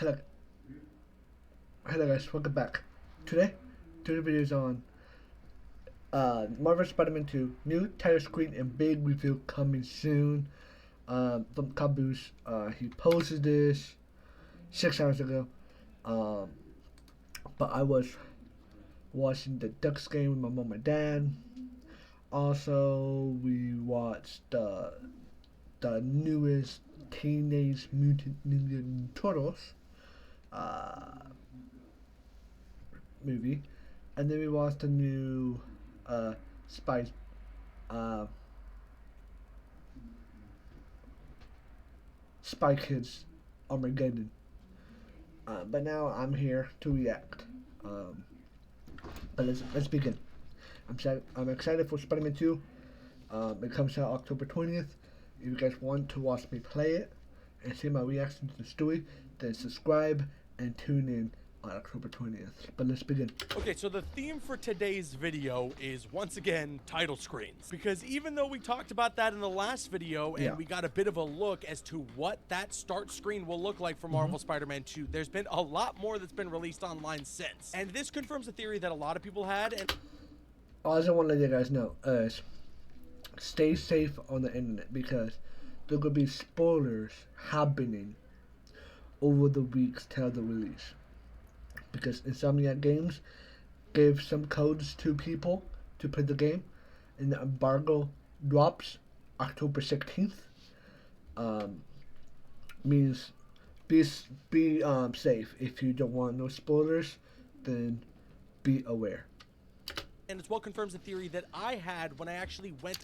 Hello, hello guys, welcome back. Today video is on Marvel Spider-Man 2, new title screen and big review coming soon. From Caboose, he posted this 6 hours ago. But I was watching the Ducks game with my mom and dad. Also, we watched the newest Teenage Mutant Ninja Turtles movie, and then we watched the new Spy Spy Kids Armageddon. But now I'm here to react. But let's begin. I'm excited for Spider-Man 2. It comes out October 20th. If you guys want to watch me play it and see my reaction to the story, then subscribe and tune in on October 20th. But let's begin. Okay, so the theme for today's video is, once again, title screens. Because even though we talked about that in the last video and we got a bit of a look as to what that start screen will look like for Marvel Spider-Man 2, there's been a lot more that's been released online since. And this confirms a theory that a lot of people had. And all I just want to let you guys know is stay safe on the internet, because there could be spoilers happening over the weeks till the release. Because Insomniac Games gave some codes to people to play the game, and the embargo drops October 16th. Means be safe. If you don't want no spoilers, then be aware. And it's what confirms the theory that I had when I actually went.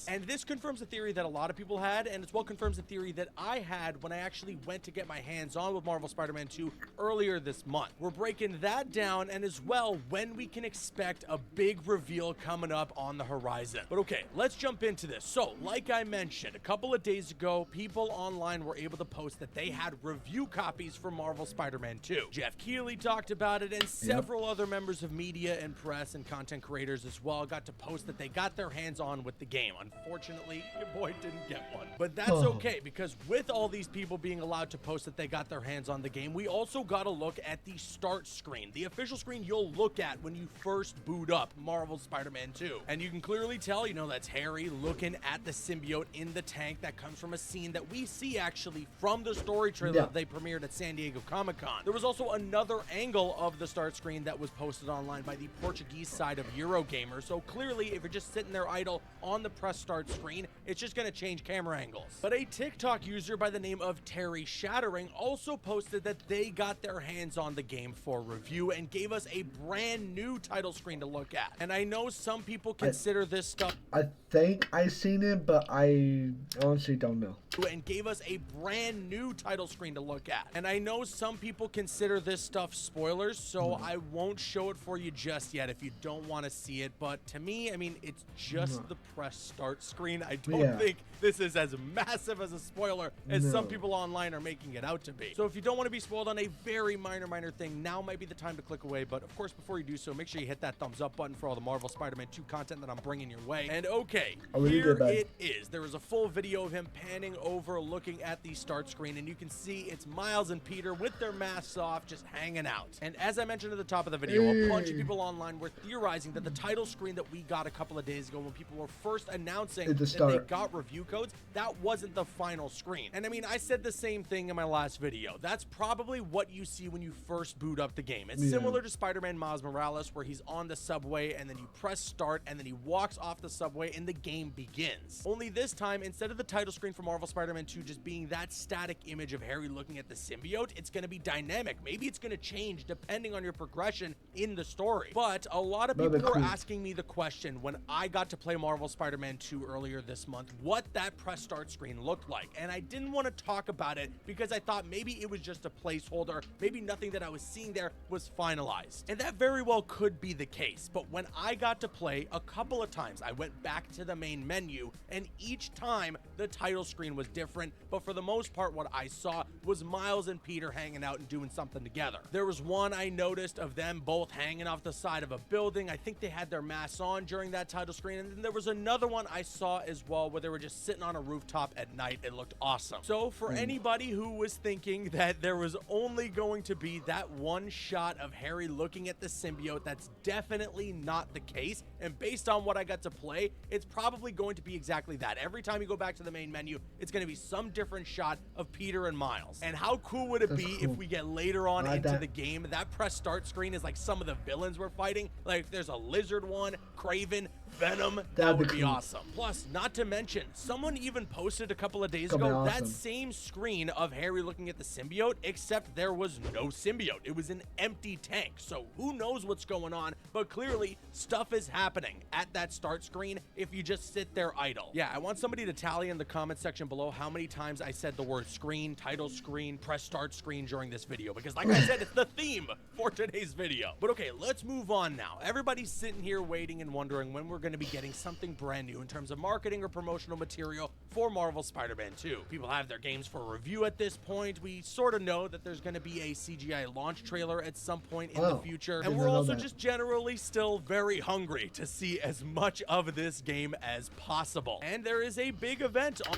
And this confirms a theory that a lot of people had, and it's what confirms the theory that I had when I actually went to get my hands on with Marvel Spider-Man 2 earlier this month. We're breaking that down, and as well, when we can expect a big reveal coming up on the horizon. But okay, let's jump into this. So, like I mentioned, a couple of days ago, people online were able to post that they had review copies for Marvel Spider-Man 2. Jeff Keighley talked about it, and several other members of media and press and content creators as well got to post that they got their hands on with the game. Unfortunately, your boy didn't get one. But that's okay, because with all these people being allowed to post that they got their hands on the game, we also got a look at the start screen, the official screen you'll look at when you first boot up Marvel Spider-Man 2. And you can clearly tell, you know, that's Harry looking at the symbiote in the tank. That comes from a scene that we see actually from the story trailer that they premiered at San Diego Comic-Con. There was also another angle of the start screen that was posted online by the Portuguese side of Eurogamer. So clearly, if you're just sitting there idle on the press start screen, it's just going to change camera angles. But a TikTok user by the name of Terry Shattering also posted that they got their hands on the game for review and gave us a brand new title screen to look at. And I know some people consider this stuff, I think I seen it, but I honestly don't know. And gave us a brand new title screen to look at. And I know some people consider this stuff spoilers, so I won't show it for you just yet if you don't want to see it. But to me, I mean, it's just the press start screen. I don't think this is as massive as a spoiler as some people online are making it out to be. So if you don't want to be spoiled on a very minor thing, now might be the time to click away. But of course, before you do so, make sure you hit that thumbs up button for all the Marvel Spider-Man 2 content that I'm bringing your way. And okay, here it is. There is a full video of him panning over, looking at the start screen, and you can see it's Miles and Peter with their masks off, just hanging out. And as I mentioned at the top of the video, a bunch of people online were theorizing that the title screen that we got a couple of days ago when people were first announcing that they got review codes, that wasn't the final screen. And I mean, I said the same thing in my last video. That's probably what you see when you first boot up the game. It's similar to Spider-Man Miles Morales, where he's on the subway and then you press start and then he walks off the subway and the game begins. Only this time, instead of the title screen for Marvel Spider-Man 2 just being that static image of Harry looking at the symbiote, it's going to be dynamic. Maybe it's going to change depending on your progression in the story. But a lot of people were asking me the question when I got to play Marvel Spider-Man 2 earlier this month, what that press start screen looked like. And I didn't want to talk about it because I thought maybe it was just a placeholder. Maybe nothing that I was seeing there was finalized. And that very well could be the case. But when I got to play a couple of times, I went back to the main menu, and each time the title screen was different, but for the most part what I saw was Miles and Peter hanging out and doing something together. There was one I noticed of them both hanging off the side of a building. I think they had their masks on during that title screen, and then there was another one I saw as well where they were just sitting on a rooftop at night. It looked awesome. So for anybody who was thinking that there was only going to be that one shot of Harry looking at the symbiote, that's definitely not the case, and based on what I got to play, it's probably going to be exactly that. Every time you go back to the main menu, it's going to be some different shot of Peter and Miles. And how cool would it That's be cool. if we get later on like into that. the game, that press start screen is like some of the villains we're fighting, like there's a lizard one, Kraven, Venom. That would be cool. awesome. Plus, not to mention, someone even posted a couple of days That'd be ago that awesome. same screen of Harry looking at the symbiote, except there was no symbiote. It was an empty tank. So who knows what's going on, but clearly stuff is happening at that start screen if you just sit there idle. Yeah, I want somebody to tally in the comment section below how many times I said the word screen, title screen, press start screen during this video, because like I said, it's the theme for today's video. But okay, let's move on now. Everybody's sitting here waiting and wondering when we're going to be getting something brand new in terms of marketing or promotional material for Marvel Spider-Man 2. People have their games for review at this point. We sort of know that there's going to be a CGI launch trailer at some point in the Oh, future, I and did we're not know also that. just generally still very hungry to see as much of this game as possible. And there is a big event on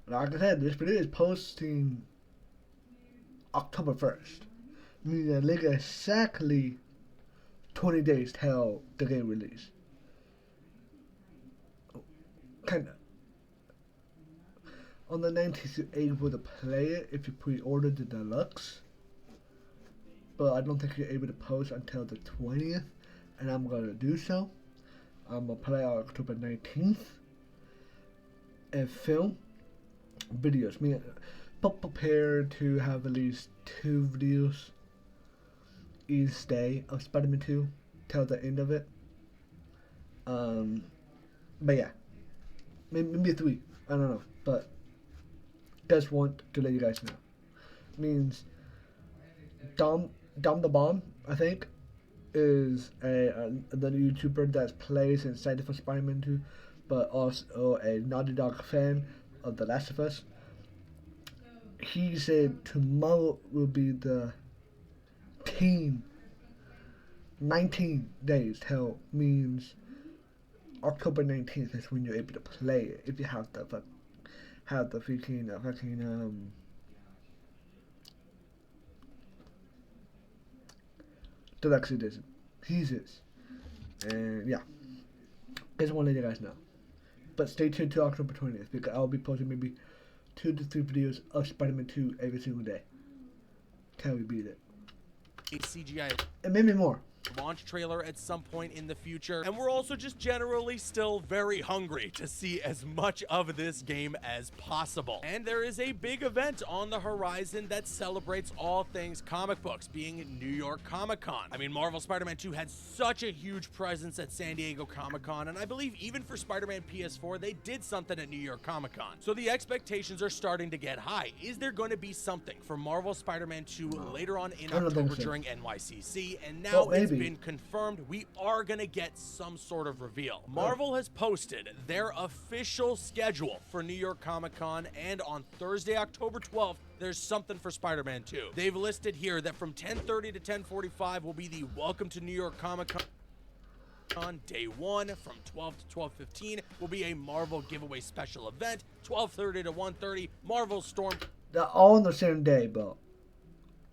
Like I said, this video is posting October 1st. Meaning like exactly 20 days till the game release. Kinda. On the 19th, you're able to play it if you pre-ordered the deluxe. But I don't think you're able to post until the 20th. And I'm gonna do so. I'm gonna play on October 19th. And film videos. But prepared to have at least 2 videos each day of Spider-Man 2 till the end of it. But yeah, maybe 3. I don't know, but just want to let you guys know. Means Dom the Bomb, I think, is another YouTuber that plays and excited for Spider-Man 2, but also a Naughty Dog fan of The Last of Us. He said tomorrow will be the 19 days till, means October 19th is when you're able to play it if you have the freaking deluxe edition. He's is. And yeah, just want to let you guys know. But stay tuned to October 20th because I'll be posting maybe 2 to 3 videos of Spider-Man 2 every single day. Till we beat it. a CGI And maybe more. launch trailer at some point in the future, and we're also just generally still very hungry to see as much of this game as possible. And there is a big event on the horizon that celebrates all things comic books, being New York Comic Con. I mean, Marvel Spider-Man 2 had such a huge presence at San Diego Comic Con, and I believe even for Spider-Man PS4 they did something at New York Comic Con. So the expectations are starting to get high. Is there going to be something for Marvel Spider-Man 2 later on in I don't think October so. during NYCC? And now Well, it's maybe. been confirmed we are gonna get some sort of reveal. Marvel has posted their official schedule for New York Comic Con, and on Thursday, October 12th, there's something for Spider-Man 2. They've listed here that from 10:30 to 10:45 will be the Welcome to New York Comic Con. On day 1 from 12 to 12:15 will be a Marvel giveaway special event. 12:30 to 1:30, Marvel Storm They're all on the same day, but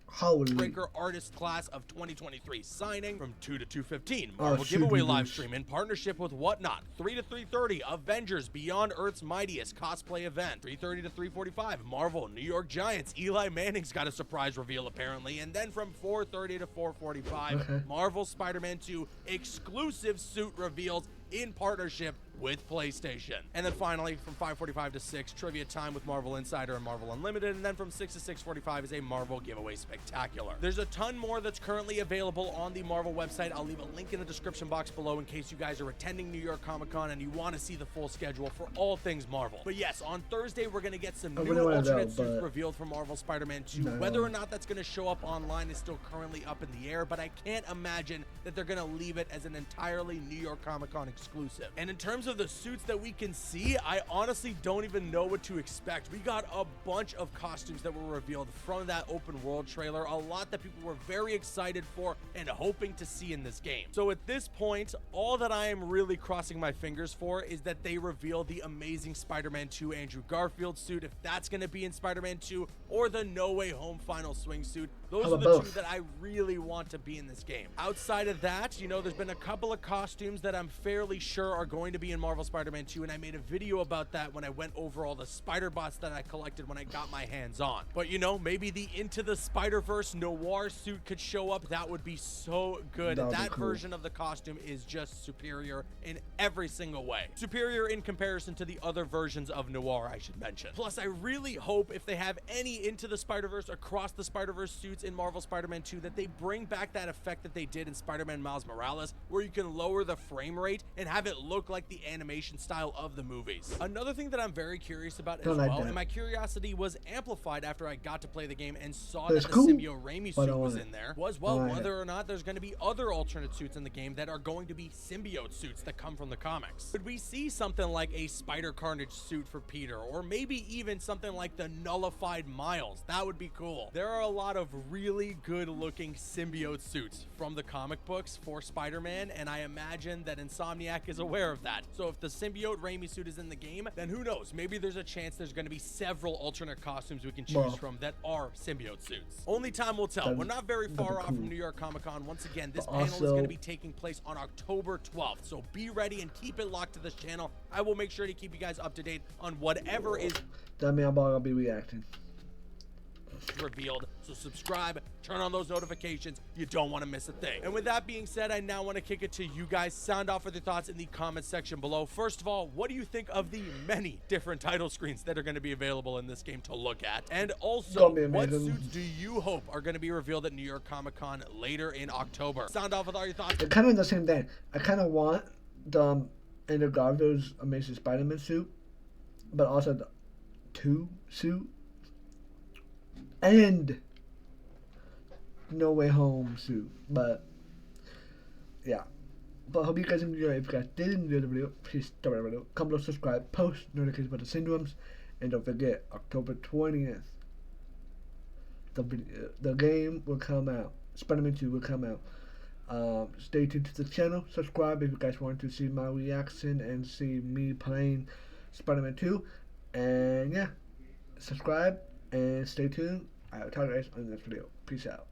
holy. Breaker Artist Class of 2023 signing from 2 to 2:15. Oh, Marvel shoot, giveaway dude. live stream in partnership with Whatnot. 3 to 3:30 Avengers Beyond Earth's Mightiest cosplay event. 3:30 to 3:45 Marvel New York Giants. Eli Manning's got a surprise reveal apparently, and then from 4:30 to 4:45 Okay. Marvel Spider-Man 2 exclusive suit reveals in partnership with PlayStation. And then finally, from 5:45 to 6, trivia time with Marvel Insider and Marvel Unlimited, and then from 6 to 6:45 is a Marvel giveaway spectacular. There's a ton more that's currently available on the Marvel website. I'll leave a link in the description box below in case you guys are attending New York Comic Con and you want to see the full schedule for all things Marvel. But yes, on Thursday, we're going to get some I new really wanna alternate know, suits but- revealed for Marvel Spider-Man 2. No. Whether or not that's going to show up online is still currently up in the air, but I can't imagine that they're going to leave it as an entirely New York Comic Con exclusive. And in terms terms of the suits that we can see, I honestly don't even know what to expect. We got a bunch of costumes that were revealed from that open world trailer, a lot that people were very excited for and hoping to see in this game. So at this point, all that I am really crossing my fingers for is that they reveal the Amazing Spider-Man 2 Andrew Garfield suit, if that's going to be in Spider-Man 2, or the No Way Home final swing suit. Those are the two that I really want to be in this game. Outside of that, you know, there's been a couple of costumes that I'm fairly sure are going to be in Marvel Spider-Man 2, and I made a video about that when I went over all the spider bots that I collected when I got my hands on. But you know, maybe the Into the Spider-Verse Noir suit could show up. That would be so good. That cool. Version of the costume is just superior in every single way. Superior in comparison to the other versions of Noir, I should mention. Plus, I really hope if they have any Into the Spider-Verse, Across the Spider-Verse suits in Marvel Spider-Man 2, that they bring back that effect that they did in Spider-Man Miles Morales, where you can lower the frame rate and have it look like the animation style of the movies. Another thing that I'm very curious about as well, and my curiosity was amplified after I got to play the game and saw that the Symbiote Raimi suit was in there, was, well, whether or not there's going to be other alternate suits in the game that are going to be symbiote suits that come from the comics. Could we see something like a Spider Carnage suit for Peter, or maybe even something like the Nullified Miles? That would be cool. There are a lot of really good looking symbiote suits from the comic books for Spider-Man, and I imagine that Insomniac is aware of that. So if the Symbiote Raimi suit is in the game, then who knows? Maybe there's a chance there's going to be several alternate costumes we can choose from that are symbiote suits. Only time will tell. We're not very far off from New York Comic Con. Once again, this panel is going to be taking place on October 12th, so be ready and keep it locked to this channel. I will make sure to keep you guys up to date on whatever is I'll be reacting. Revealed. So subscribe, turn on those notifications. You don't want to miss a thing. And with that being said, I now want to kick it to you guys. Sound off with your thoughts in the comment section below. First of all, what do you think of the many different title screens that are going to be available in this game to look at? And also, what suits do you hope are going to be revealed at New York Comic Con later in October? Sound off with all your thoughts. It's kind of the same thing. I kind of want the Andrew Garfield's Amazing Spider-Man suit, but also the 2 suit and No Way Home suit. But yeah, but hope you guys enjoyed. If you guys did enjoy the video, please start the video, comment below, subscribe, post notifications about the syndromes, and don't forget, October 20th the game will come out. Spider-Man 2 will come out. Stay tuned to the channel, subscribe if you guys want to see my reaction and see me playing Spider-Man 2. And yeah, subscribe and stay tuned. I'll talk to you guys on the next video. Peace out.